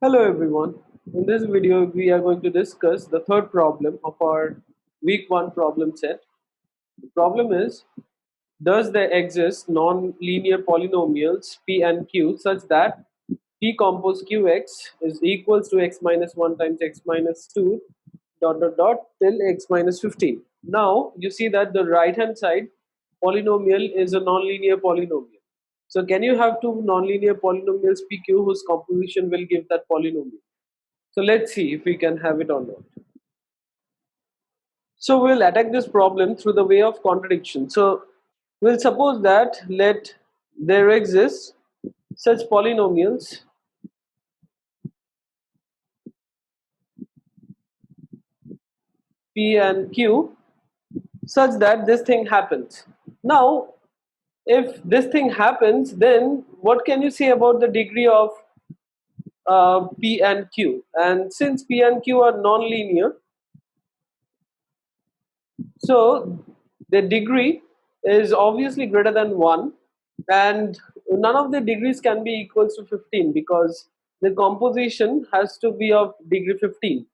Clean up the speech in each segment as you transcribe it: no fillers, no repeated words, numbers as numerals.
Hello everyone. In this video we are going to discuss the third problem of our week 1 problem set. The problem is, does there exist non-linear polynomials p and q such that p compose qx is equals to x minus 1 times x minus 2 dot dot dot till x minus 15. Now you see that the right hand side polynomial is a non-linear polynomial. So can you have two nonlinear polynomials pq whose composition will give that polynomial? So let's see if we can have it or not. So we'll attack this problem through the way of contradiction. So we'll suppose that let there exist such polynomials p and q such that this thing happens. Now if this thing happens, then what can you say about the degree of p and q? And since p and q are non-linear, so the degree is obviously greater than 1, and none of the degrees can be equals to 15 because the composition has to be of degree 15.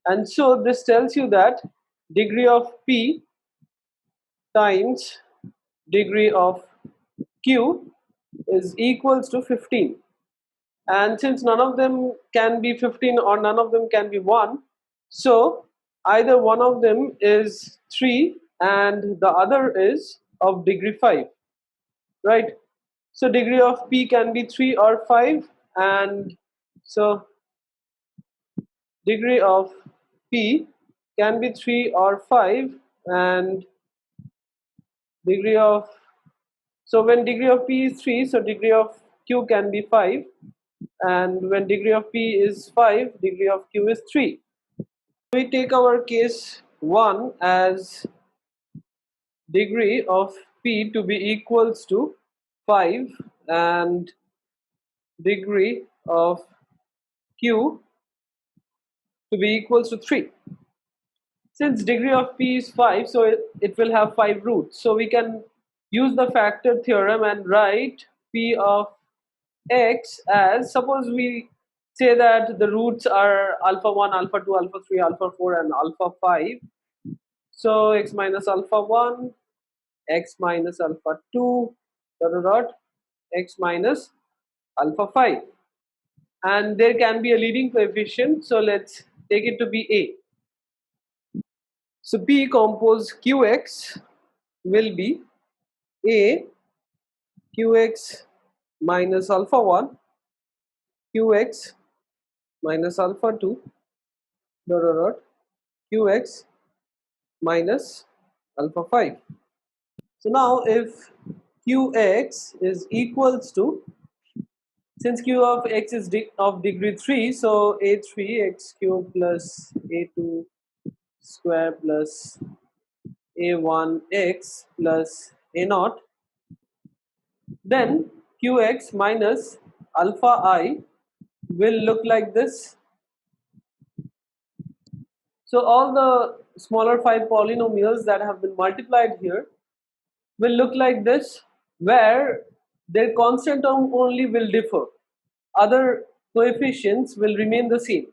And so this tells you that degree of p times degree of q is equals to 15. And since none of them can be 15 or none of them can be 1, so either one of them is 3 and the other is of degree 5, right? So degree of p can be 3 or 5, and so degree of p can be 3 or 5, and degree of, so when degree of p is 3, so degree of q can be 5, and when degree of p is 5, degree of q is 3. We take our case 1 as degree of p to be equals to 5 and degree of q to be equals to 3. Since degree of p is 5, so it will have 5 roots. So we can use the factor theorem and write p of x as, suppose we say that the roots are alpha 1, alpha 2, alpha 3, alpha 4 and alpha 5. So x minus alpha 1, x minus alpha 2 dot dot dot x minus alpha 5, and there can be a leading coefficient, so let's take it to be a. So p compose qx will be a qx minus alpha 1 qx minus alpha 2 dot dot dot qx minus alpha 5. So now if qx is equals to, since q of x is of degree 3, so a3 x cube plus a2 square plus a1 x plus a naught, then qx minus alpha I will look like this. So all the smaller 5 polynomials that have been multiplied here will look like this, where their constant term only will differ, other coefficients will remain the same.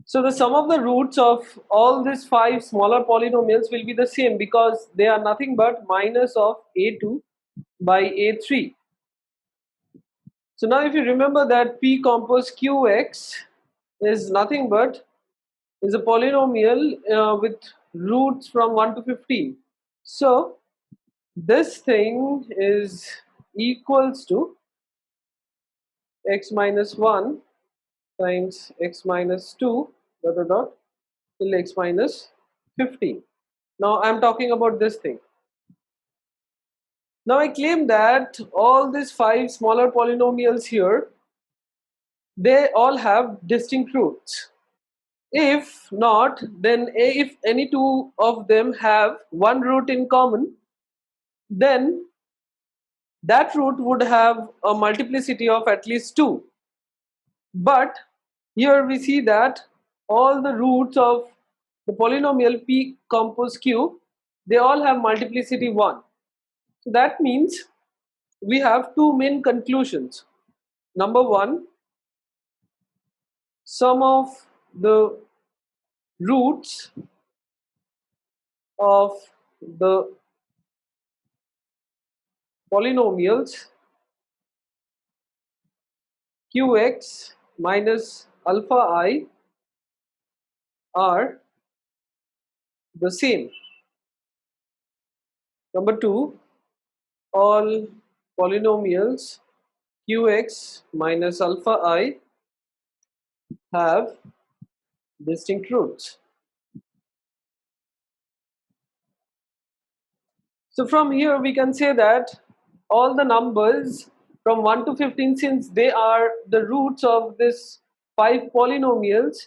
So the sum of the roots of all these 5 smaller polynomials will be the same because they are nothing but minus of a2 by a3. So now if you remember that p compose qx is nothing but is a polynomial with roots from 1 to 15. So this thing is equals to x minus 1 times x minus 2 dot dot dot till x minus 15. Now I am talking about this thing. Now I claim that all these 5 smaller polynomials here, they all have distinct roots. If not, then if any two of them have one root in common, then that root would have a multiplicity of at least 2. But here we see that all the roots of the polynomial p compose q, they all have multiplicity 1. So that means we have two main conclusions. Number one, sum of the roots of the polynomials qx minus alpha I are the same. Number 2, all polynomials qx minus alpha I have distinct roots. So from here we can say that all the numbers from 1 to 15, since they are the roots of this 5 polynomials,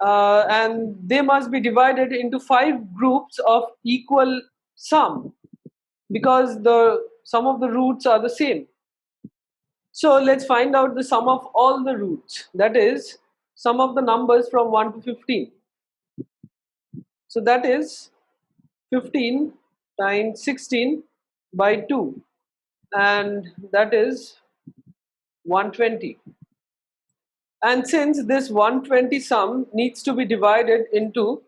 and they must be divided into 5 groups of equal sum, because the sum of the roots are the same. So let's find out the sum of all the roots, that is sum of the numbers from 1 to 15. So that is 15 times 16 by 2, and that is 120. And since this 120 sum needs to be divided into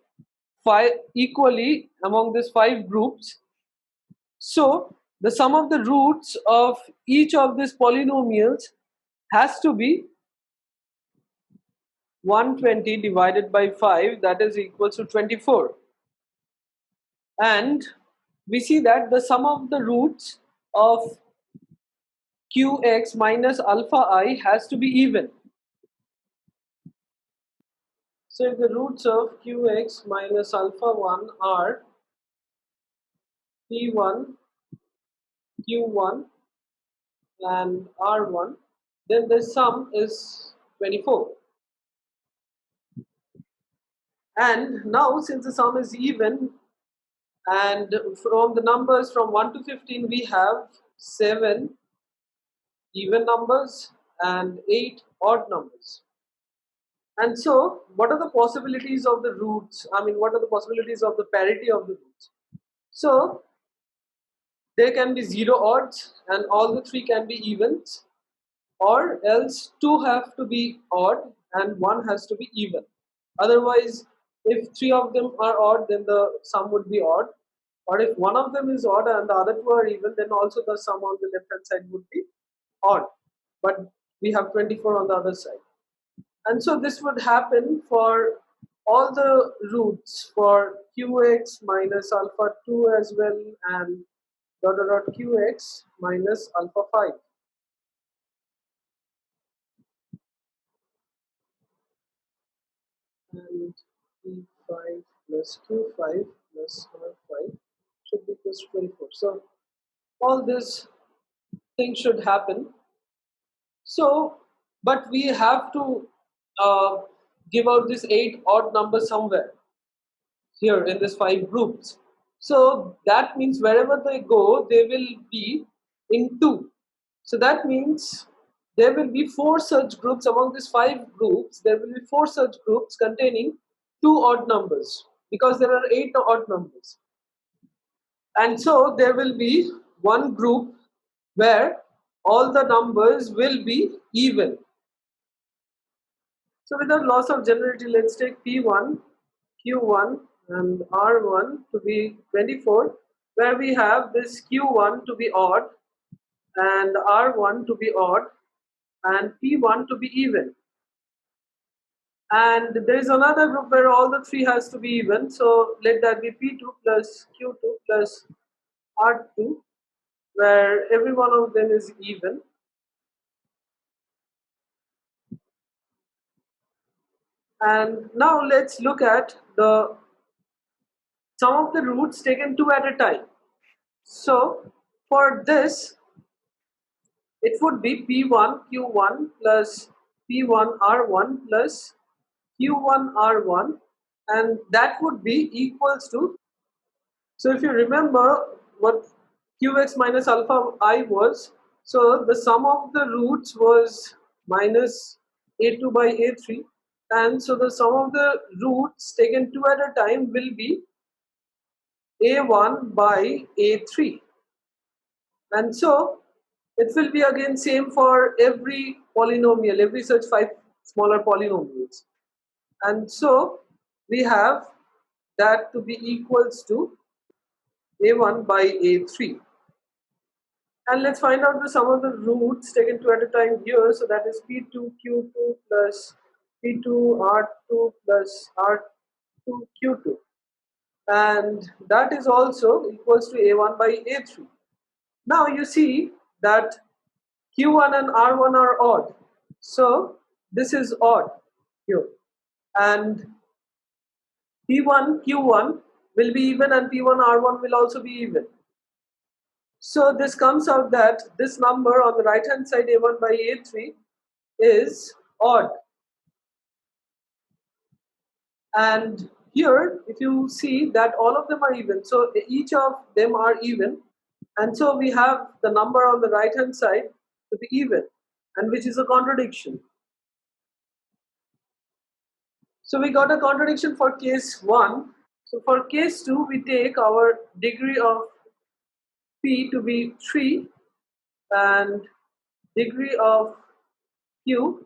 5 equally among these 5 groups, so the sum of the roots of each of these polynomials has to be 120 divided by 5, that is equals to 24. And we see that the sum of the roots of qx minus alpha I has to be even. So if the roots of qx minus alpha 1 are p1, q1 and r1, then the sum is 24. And now since the sum is even, and from the numbers from 1 to 15 we have 7 even numbers and 8 odd numbers. And so what are the possibilities of the roots? I mean, what are the possibilities of the parity of the roots? So there can be 0 odds and all the 3 can be evens, or else 2 have to be odd and 1 has to be even. Otherwise, if 3 of them are odd, then the sum would be odd, or if one of them is odd and the other 2 are even, then also the sum on the left hand side would be odd, but we have 24 on the other side. And so this would happen for all the roots for qx minus alpha 2 as well, and dot dot dot qx minus alpha 5. And p5 plus q5 plus r5 should be equals to 24. So all this thing should happen. So, but we have to give out this 8 odd number somewhere here in this 5 groups. So that means wherever they go, they will be in 2. So that means there will be 4 such groups among these 5 groups. There will be 4 such groups containing 2 odd numbers, because there are 8 odd numbers. And so there will be one group where all the numbers will be even. So without loss of generality, let's take P1, Q1 and R1 to be 24, where we have this Q1 to be odd and R1 to be odd and P1 to be even. And there is another group where all the 3 has to be even, so let that be P2 plus Q2 plus R2, where every one of them is even. And now let's look at the sum of the roots taken 2 at a time. So for this, it would be P1 Q1 plus P1 R1 plus Q1 R1, and that would be equals to, so if you remember what Qx minus alpha I was, so the sum of the roots was minus A2 by A3, and so the sum of the roots taken 2 at a time will be A1 by A3. And so it will be again same for every polynomial, every such smaller polynomials. And so we have that to be equals to a1 by a3. And let's find out the sum of the roots taken two at a time here. So that is p2 q2 plus p2 r2 plus r2 q2, and that is also equals to a1 by a3. Now you see that q1 and r1 are odd, so this is odd here, and p1 q1 will be even and p1 r1 will also be even. So this comes out that this number on the right hand side a1 by a3 is odd. And here if you see that all of them are even, so each of them are even, and so we have the number on the right hand side to be even, and which is a contradiction. So we got a contradiction for case 1. So for case 2 we take our degree of p to be 3 and degree of q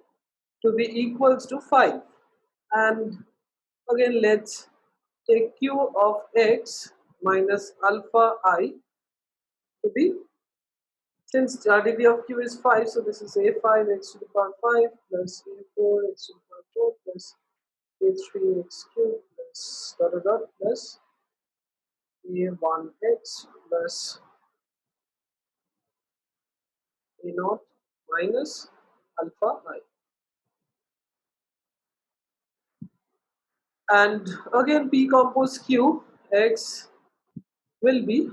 to be equals to 5, and again let's take q of x minus alpha I to be, since degree of q is 5, so this is a5 x to the power 5 plus a4 x to the power 4 plus a3 x cubed plus dot dot dot plus a1 x plus a0 minus alpha I. And again p compose q, x will be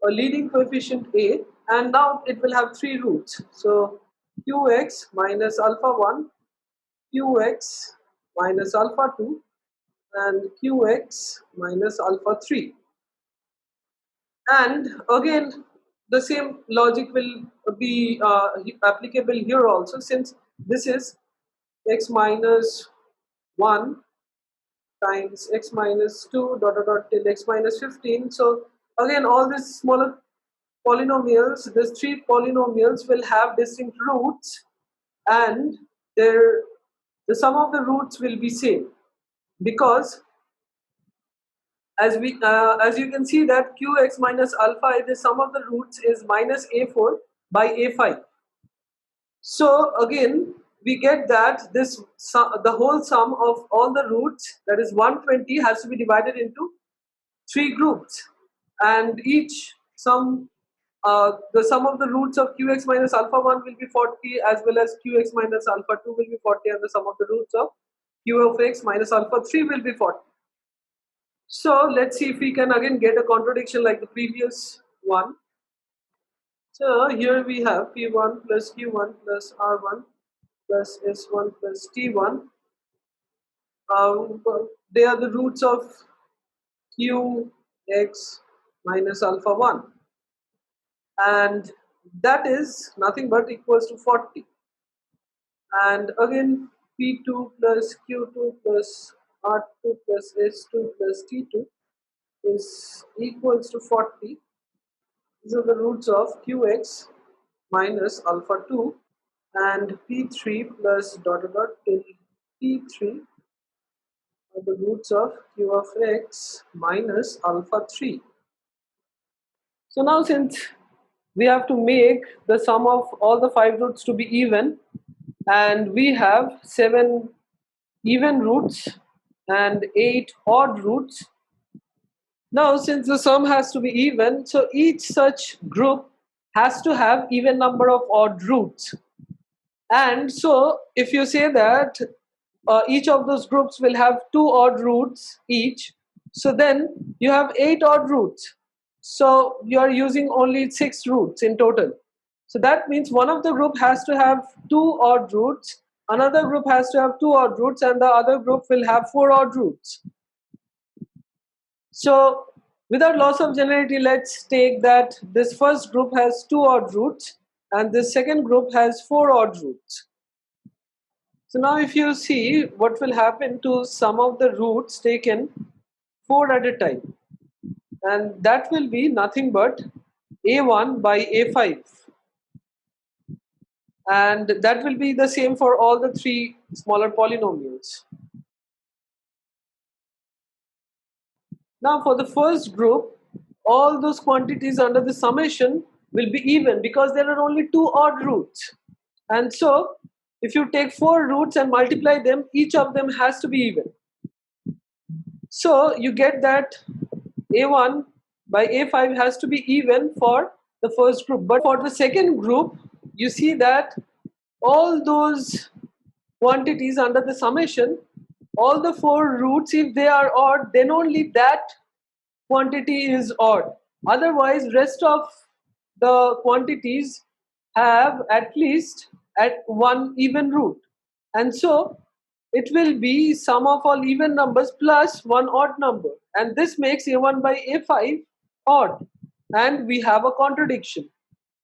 a leading coefficient a, and now it will have three roots. So qx minus alpha 1, qx minus alpha 2, and qx minus alpha 3. And again the same logic will be applicable here also, since this is x minus 1 times x minus 2 dot dot dot till x minus 15. So again all these smaller polynomials, these three polynomials will have distinct roots, and their the sum of the roots will be same, because as you can see that qx minus alpha, the sum of the roots is minus a4 by a5. So again we get that this the whole sum of all the roots, that is 120, has to be divided into three groups, and each sum the sum of the roots of qx minus alpha 1 will be 40, as well as qx minus alpha 2 will be 40, and the sum of the roots of q of x minus alpha 3 will be 40. So let's see if we can again get a contradiction like the previous one. So here we have p1 plus q1 plus r1 plus s1 plus t1. They are the roots of qx minus alpha 1, and that is nothing but equals to 40. And again p2 plus q2 plus r2 plus s2 plus t2 is equals to 40. These are the roots of qx minus alpha 2, and p3 plus dot dot dot till p3 are the roots of q of x minus alpha 3. So now since we have to make the sum of all the 5 roots to be even, and we have 7 even roots and 8 odd roots. Now since the sum has to be even, so each such group has to have even number of odd roots. And so if you say that each of those groups will have 2 odd roots each, so then you have 8 odd roots. So you are using only 6 roots in total. So that means one of the group has to have 2 odd roots, another group has to have 2 odd roots, and the other group will have 4 odd roots. So without loss of generality, let's take that this first group has 2 odd roots and this second group has 4 odd roots. So now if you see what will happen to some of the roots taken 4 at a time, and that will be nothing but a1 by a5. and that will be the same for all the three smaller polynomials. Now for the first group, all those quantities under the summation will be even because there are only two odd roots. And so if you take four roots and multiply them, each of them has to be even. So you get that A1 by A5 has to be even for the first group. But for the second group, you see that all those quantities under the summation, all the four roots, if they are odd, then only that quantity is odd. Otherwise, rest of the quantities have at least at one even root. And so it will be sum of all even numbers plus one odd number. And this makes A1 by A5 odd. And we have a contradiction.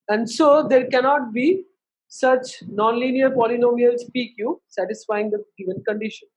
And so there cannot be such nonlinear polynomials PQ satisfying the given condition.